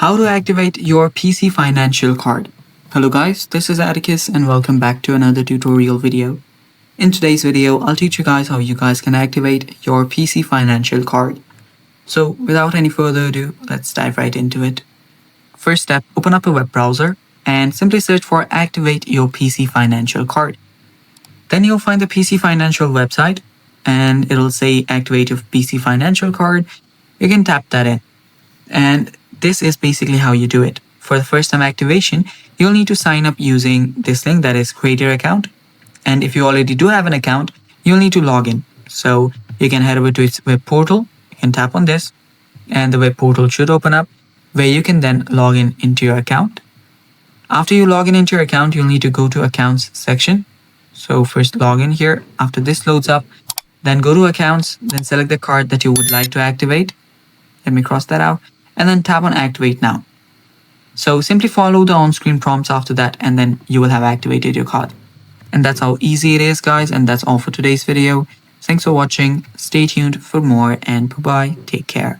How to activate your PC financial card. Hello guys, this is Atticus and welcome back to another tutorial video. In today's video, I'll teach you guys how you guys can activate your PC financial card. So without any further ado, let's dive right into it. First step, open up a web browser and simply search for Activate Your PC Financial Card. Then you'll find the PC Financial website and it'll say Activate Your PC Financial Card. You can tap that in. And this is basically how you do it. For the first time activation, you'll need to sign up using this link, that is create your account. And if you already do have an account, you'll need to log in. So you can head over to its web portal. You can tap on this and the web portal should open up where you can then log in into your account. After you log in into your account, you'll need to go to accounts section. So first log in here. After this loads up, then go to accounts, then select the card that you would like to activate. Let me cross that out and then tap on activate now. So simply follow the on-screen prompts after that and then you will have activated your card. And that's how easy it is, guys. And that's all for today's video. Thanks for watching. Stay tuned for more and bye-bye. Take care.